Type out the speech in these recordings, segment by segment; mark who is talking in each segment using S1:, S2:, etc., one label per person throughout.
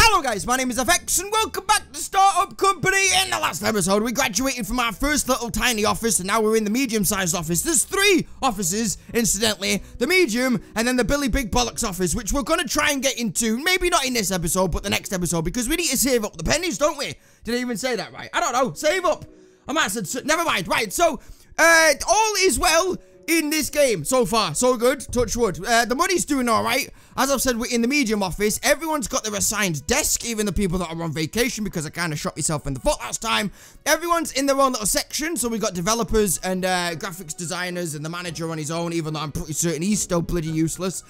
S1: Hello guys, my name is FX and welcome back to Startup Company. In the last episode, we graduated from our first little tiny office and now we're in the medium-sized office. There's 3 offices, incidentally. The medium and then the Billy Big Bollocks office, which we're going to try and get into. Maybe not in this episode, but the next episode, because we need to save up the pennies, don't we? Did I even say that right? I don't know. Save up. I might have said, never mind. Right, so, all is well in this game so far. So good. Touch wood. The money's doing alright. As I've said, we're in the medium office. Everyone's got their assigned desk, even the people that are on vacation, because I kind of shot myself in the foot last time. Everyone's in their own little section. So we got developers and graphics designers and the manager on his own, even though I'm pretty certain he's still bloody useless.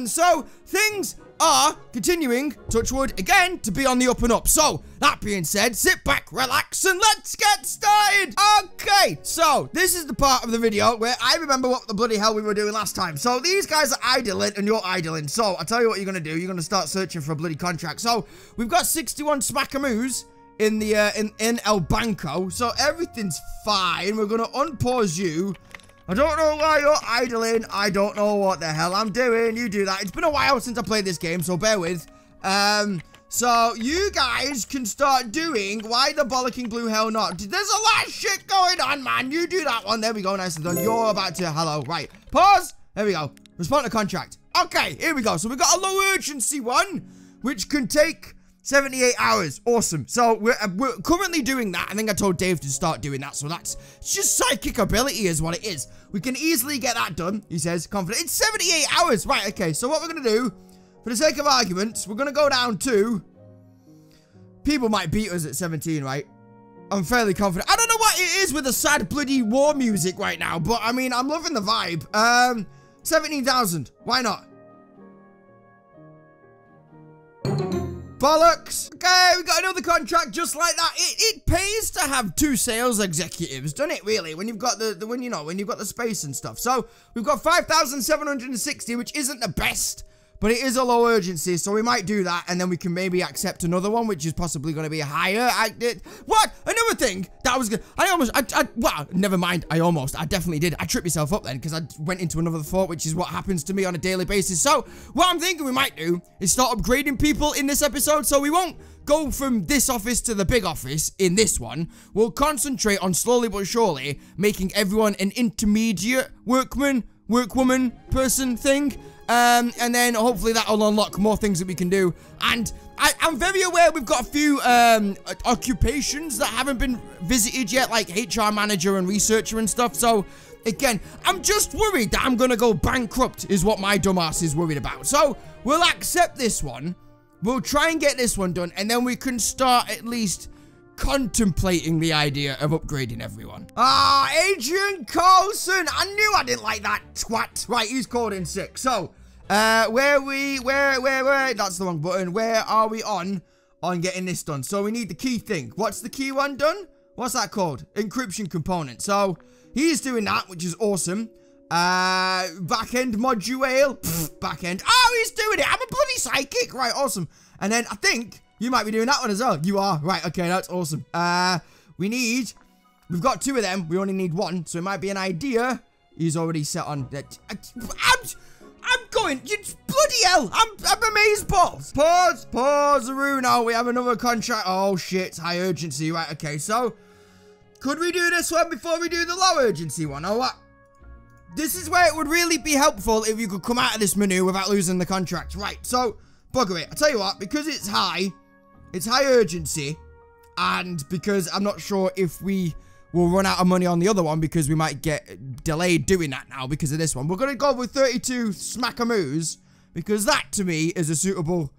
S1: So things are continuing, touch wood, again, to be on the up and up. So, that being said, sit back, relax, and let's get started! Okay, so, this is the part of the video where I remember what the bloody hell we were doing last time. So, these guys are idling, and you're idling. So, I'll tell you what you're gonna do. You're gonna start searching for a bloody contract. So, we've got 61 smackamoos in the, in El Banco. So, everything's fine. We're gonna unpause you. I don't know why you're idling. I don't know what the hell I'm doing. You do that. It's been a while since I played this game, so bear with. So you guys can start doing why the bollocking blue hell not. There's a lot of shit going on, man. You do that one. There we go. Nice and done. You're about to hello. Right. Pause. There we go. Respond to contract. Okay. Here we go. So we got a low urgency one, which can take 78 hours. Awesome. So we're currently doing that. I think I told Dave to start doing that. So that's just psychic ability is what it is. We can easily get that done, he says, confident. It's 78 hours. Right, okay. So what we're going to do, for the sake of arguments, we're going to go down to... People might beat us at 17, right? I'm fairly confident. I don't know what it is with the sad bloody war music right now, but I mean, I'm loving the vibe. 17,000. Why not? Bollocks. Okay, we got another contract just like that. It pays to have 2 sales executives, doesn't it, really? When you've got when you've got the space and stuff. So, we've got 5,760, which isn't the best, but it is a low urgency, so we might do that, and then we can maybe accept another one, which is possibly going to be higher. What? Another thing that I was gonna... well, never mind. I definitely did. I tripped myself up then, because I went into another thought, which is what happens to me on a daily basis. So, what I'm thinking we might do is start upgrading people in this episode, so we won't go from this office to the big office in this one. We'll concentrate on slowly but surely making everyone an intermediate workman, workwoman, person thing. And then hopefully that'll unlock more things that we can do. And I'm very aware we've got a few occupations that haven't been visited yet, like HR manager and researcher and stuff. So again, I'm just worried that I'm gonna go bankrupt is what my dumbass is worried about. So we'll accept this one. We'll try and get this one done, and then we can start at least contemplating the idea of upgrading everyone. Adrian Carlson. I knew I didn't like that twat. Right, he's called in sick. So, where, that's the wrong button. Where are we on getting this done? So we need the key thing. What's the key one done? What's that called? Encryption component. So, he's doing that, which is awesome. Back-end module. Back-end. Oh, he's doing it. I'm a bloody psychic. Right, awesome. And then I think you might be doing that one as well. You are. Right, okay, that's awesome. We've got 2 of them. We only need 1, so it might be an idea. He's already set on that. I'm going. Bloody hell. I'm amazed, balls. Pause, Aruno. We have another contract. Oh, shit. It's high urgency. Right, okay, so could we do this one before we do the low urgency one, or what? This is where it would really be helpful if you could come out of this menu without losing the contract. Right, so bugger it. I'll tell you what, because it's high urgency, and because I'm not sure if we will run out of money on the other one because we might get delayed doing that now because of this one. We're going to go with 32 smackamoos because that, to me, is a suitable...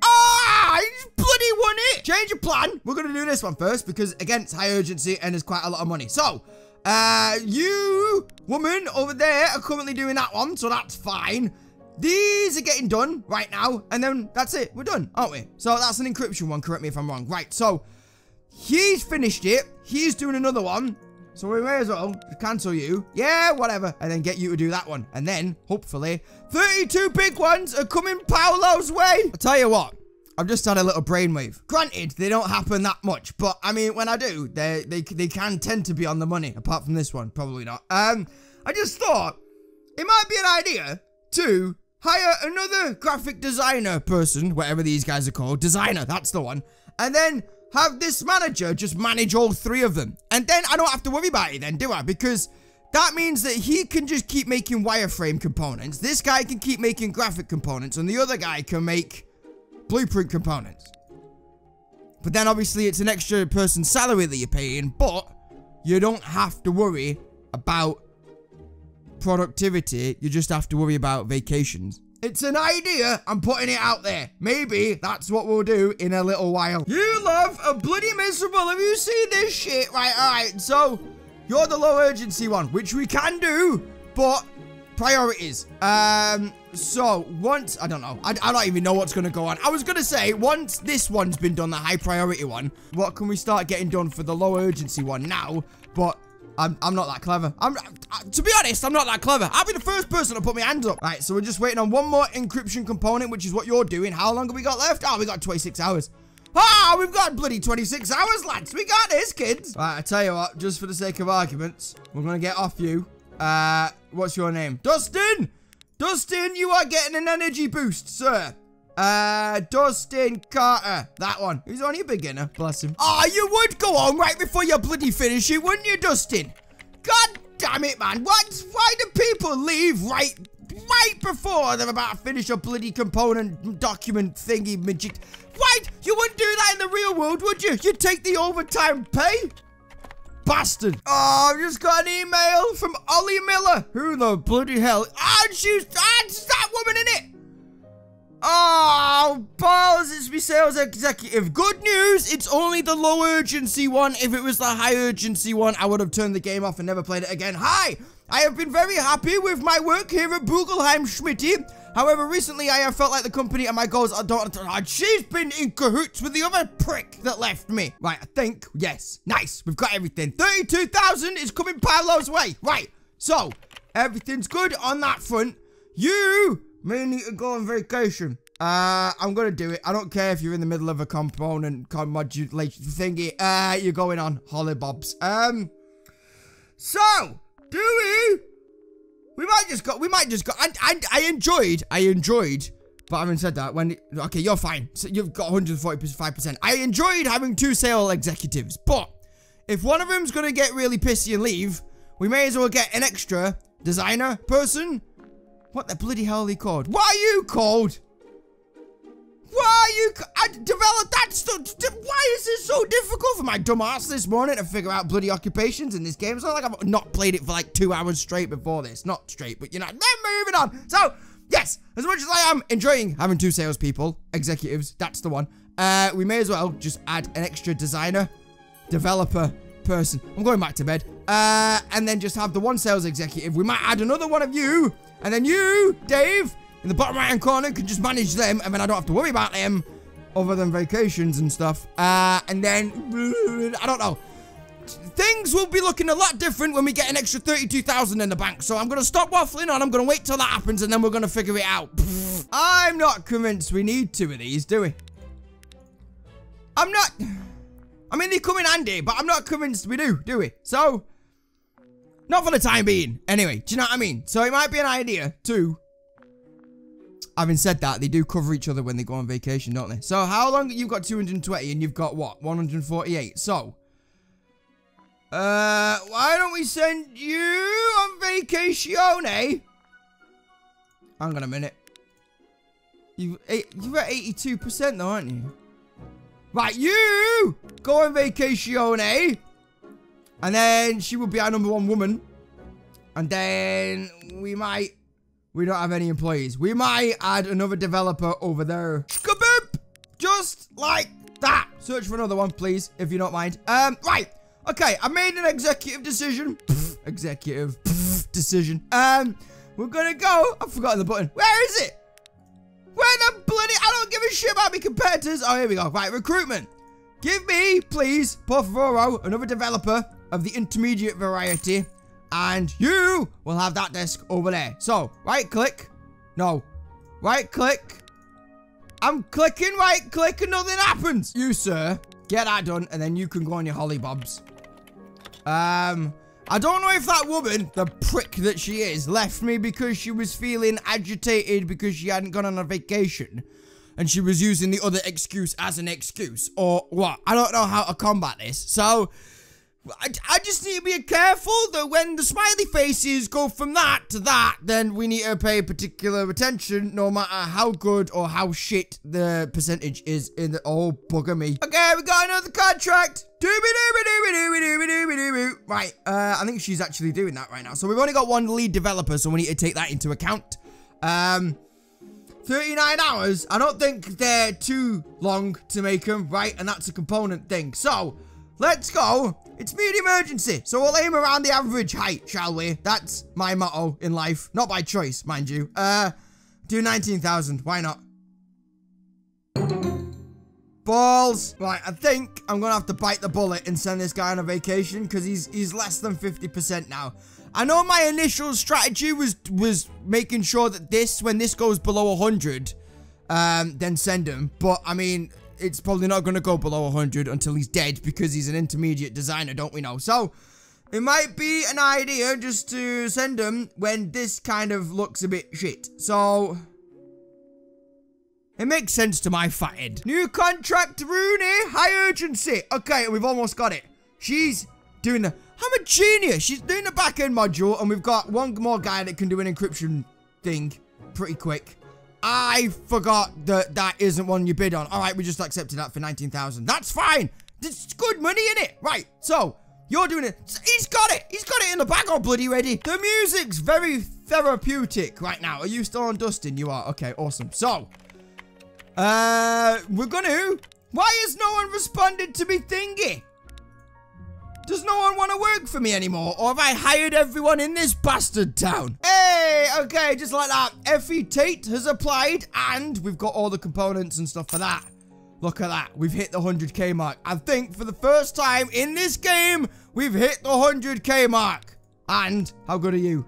S1: I just bloody won it! Change of plan. We're going to do this one first because, again, it's high urgency and there's quite a lot of money. So, you, woman, over there are currently doing that one, so that's fine. These are getting done right now, and then that's it. We're done, aren't we? So that's an encryption one, correct me if I'm wrong. Right, so he's finished it. He's doing another one. So we may as well cancel you. Yeah, whatever. And then get you to do that one. And then, hopefully, 32 big ones are coming Paolo's way. I'll tell you what. I've just had a little brainwave. Granted, they don't happen that much. But, I mean, when I do, they can tend to be on the money. Apart from this one. Probably not. I just thought it might be an idea to hire another graphic designer person, whatever these guys are called, designer, that's the one, and then have this manager just manage all 3 of them. And then I don't have to worry about it then, do I? Because that means that he can just keep making wireframe components, this guy can keep making graphic components, and the other guy can make blueprint components. But then obviously it's an extra person's salary that you're paying, but you don't have to worry about productivity, you just have to worry about vacations. It's an idea, I'm putting it out there. Maybe that's what we'll do in a little while. You love a bloody miserable, have you seen this shit? Right, alright, so you're the low urgency one, which we can do, but priorities. So once, I don't know, I don't even know what's gonna go on. I was gonna say, once this one's been done, the high priority one, what can we start getting done for the low urgency one now? But I'm not that clever. To be honest, I'm not that clever. I'll be the first person to put my hands up. Right, so we're just waiting on one more encryption component, which is what you're doing. How long have we got left? Oh, we got 26 hours. Ah, we've got bloody 26 hours, lads. We got this, kids. Right, I tell you what, just for the sake of arguments, we're gonna get off you. What's your name? Dustin! Dustin, you are getting an energy boost, sir. Dustin Carter. That one. He's only a beginner. Bless him. Oh, you would go on right before you bloody finish it, wouldn't you, Dustin? God damn it, man. What? Why do people leave right before they're about to finish a bloody component document thingy magic? Why? You wouldn't do that in the real world, would you? You'd take the overtime pay? Bastard. Oh, I've just got an email from Ollie Miller. Who the bloody hell? Ah, she's that woman in it. Oh, balls, it's me sales executive. Good news, it's only the low urgency one. If it was the high urgency one, I would have turned the game off and never played it again. Hi, I have been very happy with my work here at Bugelheim Schmitty. However, recently I have felt like the company and my goals are she's been in cahoots with the other prick that left me. Right, I think, yes, nice, we've got everything. 32,000 is coming Paolo's way. Right, so, everything's good on that front. You may need to go on vacation. I'm gonna do it. I don't care if you're in the middle of a component modulation thingy. You're going on hollybobs. So, do we might just go, I enjoyed, but having said that, okay, you're fine. So you've got 145%. I enjoyed having 2 sales executives, but if one of them's gonna get really pissy and leave, we may as well get an extra designer person. What the bloody hell are they called? What are you called? Why are you... I developed that stuff. Why is this so difficult for my dumb ass this morning to figure out bloody occupations in this game? It's not like I've not played it for like 2 hours straight before this. Not straight, but you know, then moving on. So, yes, as much as I am enjoying having 2 salespeople, executives, that's the one, we may as well just add an extra designer, developer person. I'm going back to bed. And then just have the 1 sales executive. We might add another one of you, and then you, Dave, in the bottom right-hand corner, can just manage them, and then I don't have to worry about them, other than vacations and stuff. And then, I don't know. Things will be looking a lot different when we get an extra 32,000 in the bank, so I'm going to stop waffling on, I'm going to wait till that happens, and then we're going to figure it out. I'm not convinced we need 2 of these, do we? I'm not... I mean, they come in handy, but I'm not convinced we do we? So, not for the time being. Anyway, do you know what I mean? So it might be an idea, too. Having said that, they do cover each other when they go on vacation, don't they? So how long? You've got 220 and you've got what? 148. So, why don't we send you on vacation, eh? Hang on a minute. You're at 82% though, aren't you? Right, you go on vacation, eh? And then she will be our #1 woman. And then we don't have any employees. We might add another developer over there. Kaboop! Just like that. Search for another one, please, if you don't mind. Right. Okay, I made an executive decision. Executive decision. We're gonna go. I've forgotten the button. Where is it? Where the bloody... I don't give a shit about my competitors. Oh, here we go. Right, recruitment. Give me, please, por favor, another developer of the intermediate variety. And you will have that desk over there. So, right click. No. Right click. I'm clicking right click and nothing happens. You, sir, get that done and then you can go on your hollybobs. I don't know if that woman, the prick that she is, left me because she was feeling agitated because she hadn't gone on a vacation. And she was using the other excuse as an excuse. Or what? I don't know how to combat this. So, I just need to be careful that when the smiley faces go from that to that, then we need to pay particular attention no matter how good or how shit the percentage is in the... Oh, bugger me. Okay, we got another contract. Right, I think she's actually doing that right now. So we've only got one lead developer, so we need to take that into account. 39 hours. I don't think they're too long to make them, right? And that's a component thing. So, let's go. It's medium urgency, so we'll aim around the average height, shall we? That's my motto in life. Not by choice, mind you. Do 19,000. Why not? Balls. Right, I think I'm gonna have to bite the bullet and send this guy on a vacation because he's less than 50% now. I know my initial strategy was making sure that when this goes below 100, then send him. But, I mean, it's probably not going to go below 100 until he's dead because he's an intermediate designer, don't we know? So, it might be an idea just to send him when this kind of looks a bit shit. So, it makes sense to my fat head. New contract, Rooney, high urgency. Okay, we've almost got it. She's doing the... I'm a genius. She's doing the back-end module, and we've got one more guy that can do an encryption thing pretty quick. I forgot that isn't one you bid on. All right, we just accepted that for 19,000. That's fine. It's good money, in it. Right, so you're doing it. He's got it. He's got it in the bag all bloody ready. The music's very therapeutic right now. Are you still on Dustin? You are. Okay, awesome. So, we're gonna... Why has no one responded to me thingy? Does no one want to work for me anymore? Or have I hired everyone in this bastard town? Hey, okay, just like that. Effie Tate has applied, and we've got all the components and stuff for that. Look at that. We've hit the 100k mark. I think for the first time in this game, we've hit the 100k mark. And how good are you?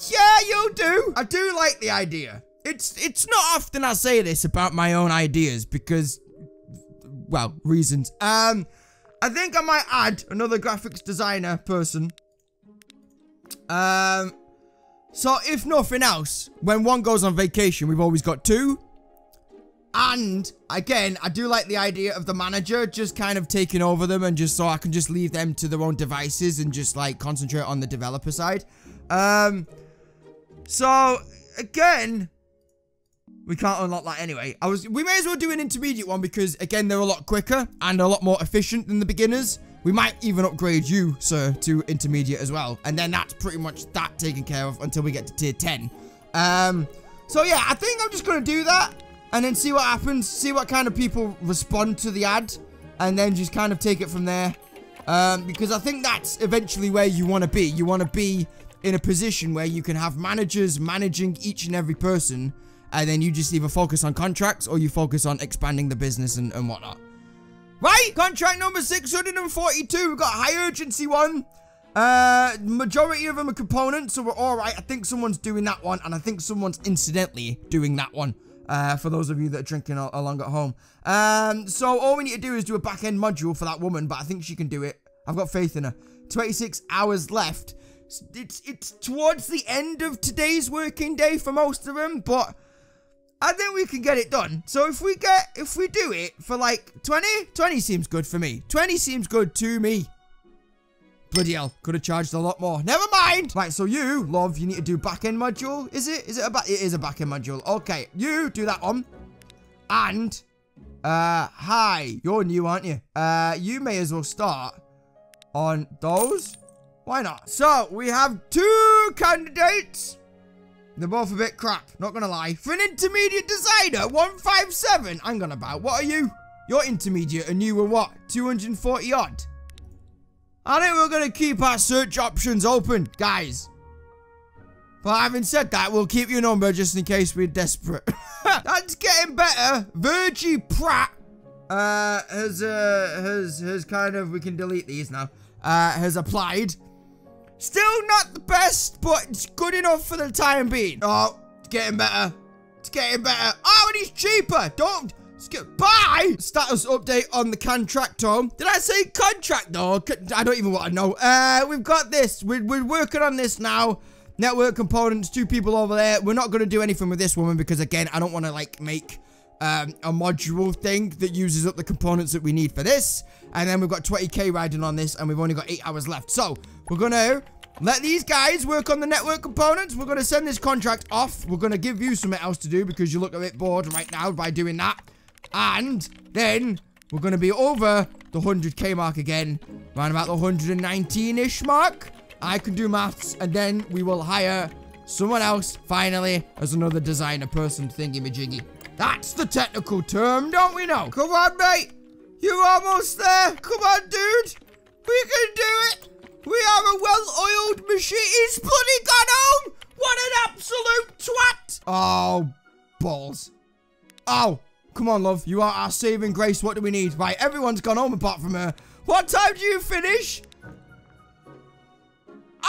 S1: Yeah, you do. I do like the idea. It's not often I say this about my own ideas because, well, reasons. I think I might add another graphics designer person. So if nothing else, when one goes on vacation, we've always got two. And again, I do like the idea of the manager just kind of taking over them and just so I can just leave them to their own devices and just like concentrate on the developer side. So again, we can't unlock that anyway. We may as well do an intermediate one because, again, they're a lot quicker and a lot more efficient than the beginners. We might even upgrade you, sir, to intermediate as well. And then that's pretty much that taken care of until we get to tier 10. So, yeah, I think I'm just going to do that and then see what happens. See what kind of people respond to the ad and then just kind of take it from there. Because I think that's eventually where you want to be. You want to be in a position where you can have managers managing each and every person. And then you just either focus on contracts or you focus on expanding the business and whatnot. Right, contract number 642. We've got a high urgency one. Majority of them are components, so we're all right. I think someone's doing that one, and I think someone's incidentally doing that one. For those of you that are drinking along at home. So all we need to do is do a back-end module for that woman, but I think she can do it. I've got faith in her. 26 hours left. It's towards the end of today's working day for most of them, but I think we can get it done. So if we do it for like 20 seems good for me. 20 seems good to me. Bloody hell, could have charged a lot more. Never mind. Right, so you, love, you need to do back-end module. Is it? It is a back-end module. Okay, you do that one. And, hi, you're new, aren't you? You may as well start on those. Why not? So, we have 2 candidates. They're both a bit crap, not gonna lie. For an intermediate designer, 157. Hang on about. What are you? You're intermediate and you were what? 240 odd? I think we're gonna keep our search options open, guys. But having said that, we'll keep your number just in case we're desperate. That's getting better. Virgie Pratt has kind of, we can delete these now, has applied. Still not the best, but it's good enough for the time being. Oh, it's getting better. It's getting better. Oh, and he's cheaper. Skip. Bye! Status update on the contractor. Did I say contractor? I don't even want to know. We've got this. We're working on this now. Network components, 2 people over there. We're not going to do anything with this woman because, again, I don't want to, like, make a module thing that uses up the components that we need for this. And then we've got 20k riding on this, and we've only got 8 hours left. So, we're going to let these guys work on the network components. We're going to send this contract off. We're going to give you something else to do because you look a bit bored right now by doing that. And then we're going to be over the 100k mark again. Around about the 119-ish mark. I can do maths, and then we will hire someone else, finally, as another designer person thingy-majiggy. That's the technical term, don't we know? Come on, mate. You're almost there. Come on, dude. We can do it. We are a well-oiled machine. He's bloody gone home. What an absolute twat. Oh, balls. Oh, come on, love. You are our saving grace. What do we need? Right, everyone's gone home apart from her. What time do you finish?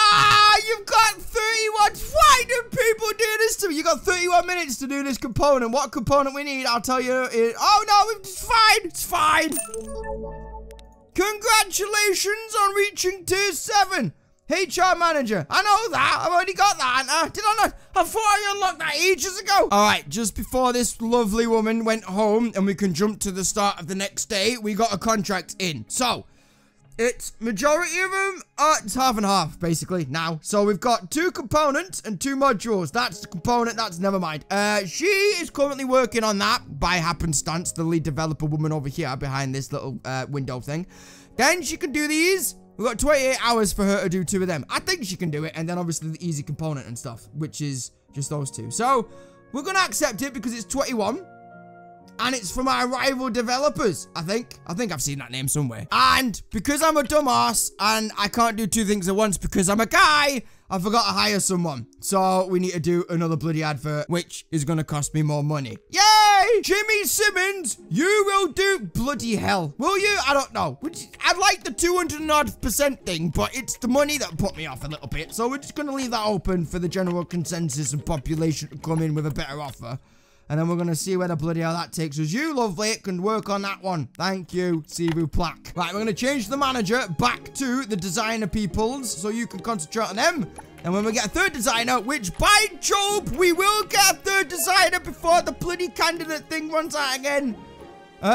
S1: Ah, you've got 31. Why do people do this to me? You got 31 minutes to do this component. What component we need, I'll tell you. Oh, no, it's fine. It's fine. Congratulations on reaching tier 7. HR manager. I know that. I've already got that, haven't I? Did I not? I thought I unlocked that ages ago. All right, just before this lovely woman went home and we can jump to the start of the next day, we got a contract in. So, it's majority of them, it's half and half, basically, now. So we've got 2 components and 2 modules. That's the component, that's never mind. She is currently working on that by happenstance, the lead developer woman over here behind this little window thing. Then she can do these. We've got 28 hours for her to do 2 of them. I think she can do it, and then obviously the easy component and stuff, which is just those 2. So, we're gonna accept it because it's 21. And it's from our rival developers, I think. I think I've seen that name somewhere. And because I'm a dumbass and I can't do 2 things at once because I'm a guy, I forgot to hire someone. So we need to do another bloody advert, which is going to cost me more money. Yay! Jimmy Simmons, you will do bloody hell. Will you? I don't know. I'd like the 200% thing, but it's the money that put me off a little bit. So we're just going to leave that open for the general consensus and population to come in with a better offer. And then we're going to see where the bloody hell that takes us. You, lovely, can work on that one. Thank you, Sivu Plaque. Right, we're going to change the manager back to the designer peoples so you can concentrate on them. And when we get a 3rd designer, which by Job, we will get a 3rd designer before the bloody candidate thing runs out again. We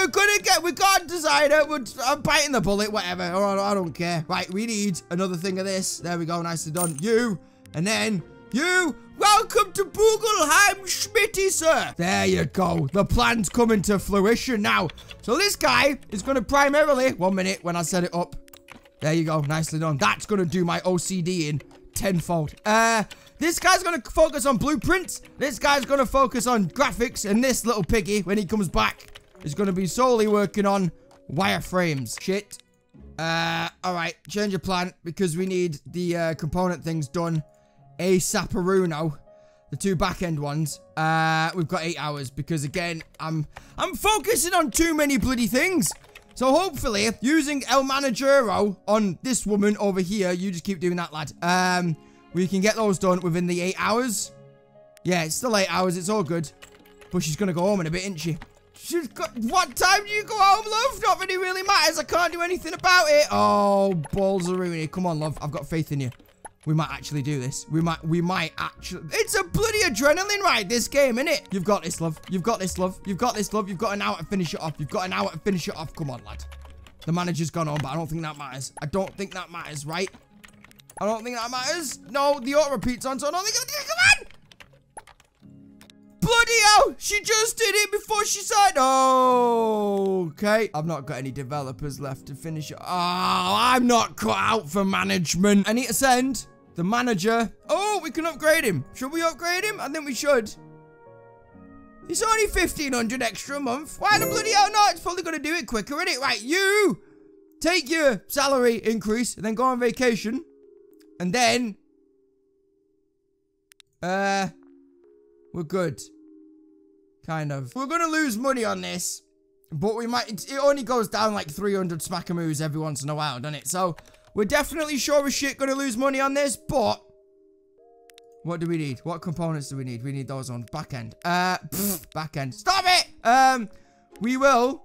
S1: got a designer. I'm biting the bullet, whatever. I don't care. Right, we need another thing of this. There we go, nicely done. You, and then you. Welcome to Bugelheim, Schmitty, sir. There you go. The plan's coming to fruition now. So this guy is going to primarily... 1 minute when I set it up. There you go. Nicely done. That's going to do my OCD in tenfold. This guy's going to focus on blueprints. This guy's going to focus on graphics. And this little piggy, when he comes back, is going to be solely working on wireframes. Shit. Alright. Change your plan because we need the component things done. ASAParuno, the 2 back-end ones. We've got 8 hours because, again, I'm focusing on too many bloody things. So hopefully, using El Managero on this woman over here, you just keep doing that, lad. We can get those done within the 8 hours. Yeah, it's still 8 hours. It's all good. But she's going to go home in a bit, isn't she? She's got... What time do you go home, love? Not really matters. I can't do anything about it. Oh, balls are ruining. Come on, love. I've got faith in you. We might actually do this. We might actually... It's a bloody adrenaline ride, this game, innit? You've got this, love. You've got this, love. You've got this, love. You've got an hour to finish it off. You've got an hour to finish it off. Come on, lad. The manager's gone on, but I don't think that matters. I don't think that matters, right? I don't think that matters. No, the auto repeat's on, so I don't think... Come on! Bloody hell! She just did it before she signed... Oh, okay. I've not got any developers left to finish it. Oh, I'm not cut out for management. I need to send... the manager. Oh, we can upgrade him. Should we upgrade him? I think we should. It's only 1,500 extra a month. Why the bloody hell not? It's probably going to do it quicker, isn't it? Right, you take your salary increase and then go on vacation. And then... we're good. Kind of. We're going to lose money on this. But we might... It only goes down like 300 smackamoos every once in a while, doesn't it? So... We're definitely sure as shit going to lose money on this, but What do we need? What components do we need? We need those on back end. Back end. Stop it! We will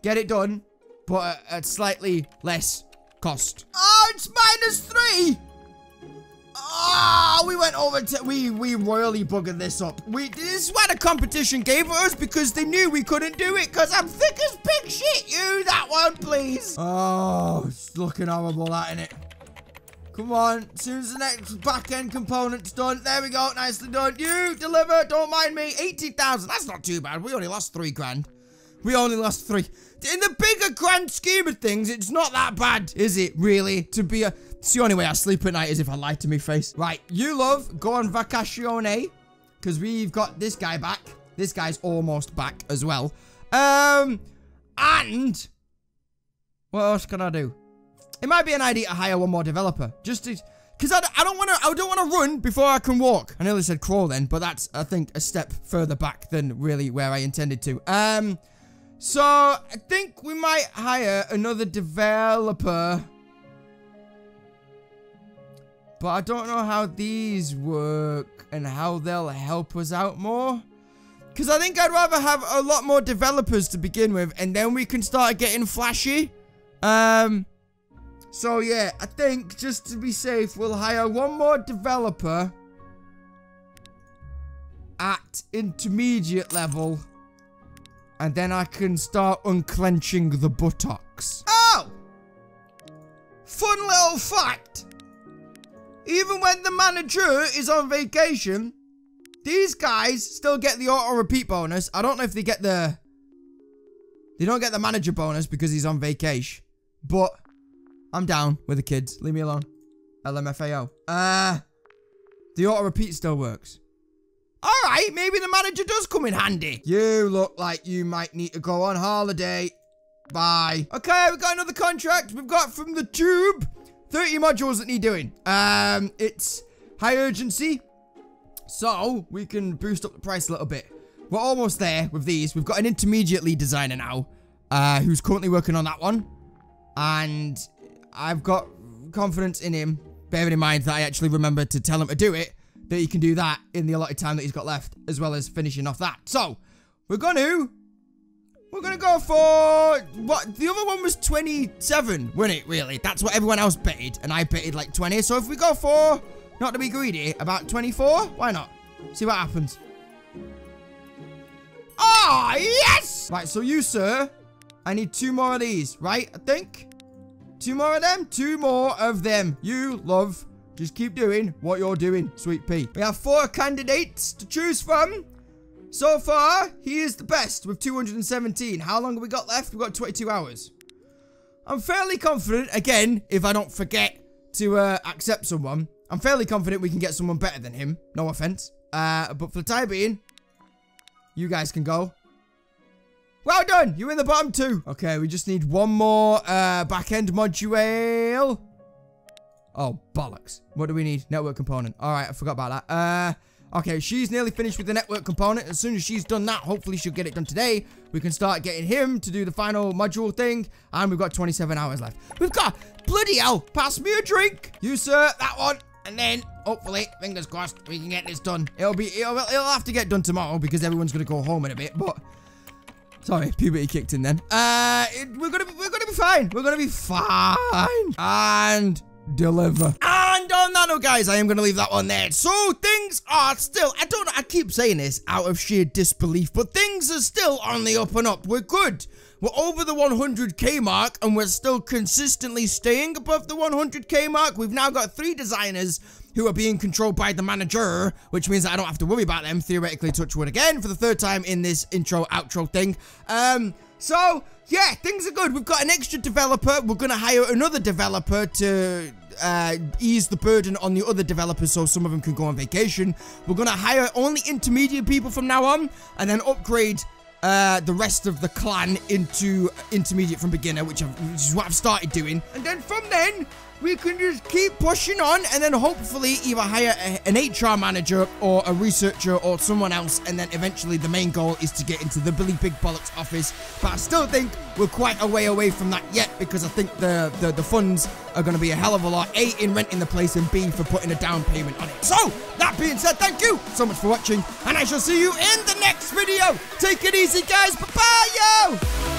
S1: get it done, but at slightly less cost. Oh, it's -3! Oh, we went over to... We royally buggered this up. This is why the competition gave it us, because they knew we couldn't do it, because I'm thick as pig shit. You, that one, please. Oh, it's looking horrible, that, innit? Come on. As soon as the next back-end component's done. There we go. Nicely done. You, deliver. Don't mind me. 18,000. That's not too bad. We only lost 3 grand. We only lost 3. In the bigger grand scheme of things, it's not that bad, is it, really? To be a... It's the only way I sleep at night is if I lie to me face. Right, you, love, go on vacazione, because we've got this guy back. This guy's almost back as well. And... what else can I do? It might be an idea to hire one more developer. Just to... Because I don't want to run before I can walk. I nearly said crawl then, but that's, I think, a step further back than really where I intended to. So, I think we might hire another developer. But I don't know how these work and how they'll help us out more. Because I think I'd rather have a lot more developers to begin with, and then we can start getting flashy. So yeah, I think just to be safe, we'll hire one more developer at intermediate level. And then I can start unclenching the buttocks. Oh! Fun little fact. Even when the manager is on vacation, these guys still get the auto repeat bonus. I don't know if they get the... They don't get the manager bonus because he's on vacation. But I'm down with the kids. Leave me alone. LMFAO. The auto repeat still works. Alright, maybe the manager does come in handy. You look like you might need to go on holiday. Bye. Okay, we've got another contract. We've got from the tube 30 modules that need doing. It's high urgency, so we can boost up the price a little bit. We're almost there with these. We've got an intermediate lead designer now, who's currently working on that one. And I've got confidence in him, bearing in mind that I actually remembered to tell him to do it, that he can do that in the allotted time that he's got left, as well as finishing off that. So, we're gonna go for, what, the other one was 27, wasn't it, really? That's what everyone else betted, and I betted like 20. So if we go for, not to be greedy, about 24, why not? See what happens. Oh, yes! Right, so you, sir, I need 2 more of these, right, I think? 2 more of them? 2 more of them. You, love, just keep doing what you're doing, sweet pea. We have 4 candidates to choose from. So far, he is the best with 217. How long have we got left? We've got 22 hours. I'm fairly confident, again, if I don't forget to accept someone, I'm fairly confident we can get someone better than him. No offense. But for the time being, you guys can go. Well done. You're in the bottom 2. Okay, we just need 1 more back-end module. Oh, bollocks. What do we need? Network component. All right, I forgot about that. Okay, she's nearly finished with the network component. As soon as she's done that, hopefully she'll get it done today. We can start getting him to do the final module thing. And we've got 27 hours left. We've got... Bloody hell. Pass me a drink. You, sir. That one. And then, hopefully, fingers crossed, we can get this done. It'll have to get done tomorrow because everyone's going to go home in a bit. But... Sorry, puberty kicked in then. We're gonna be fine. We're gonna be fine. And... deliver. And on that note, guys, I am going to leave that one there. So things are still, I keep saying this out of sheer disbelief, but things are still on the up and up. We're good. We're over the 100k mark, and we're still consistently staying above the 100k mark. We've now got 3 designers who are being controlled by the manager, which means that I don't have to worry about them, theoretically, touch wood again, for the 3rd time in this intro, outro thing. So, yeah, things are good. We've got an extra developer. We're going to hire another developer to ease the burden on the other developers so some of them can go on vacation. We're going to hire only intermediate people from now on and then upgrade the rest of the clan into intermediate from beginner, which is what I've started doing. And then from then, we can just keep pushing on and then hopefully either hire an HR manager or a researcher or someone else, and then eventually the main goal is to get into the Billy Big Bollocks office. But I still think we're quite a way away from that yet, because I think the funds are going to be a hell of a lot, A, in renting the place, and B, for putting a down payment on it. So, that being said, thank you so much for watching, and I shall see you in the next video. Take it easy, guys. Bye-bye, yo!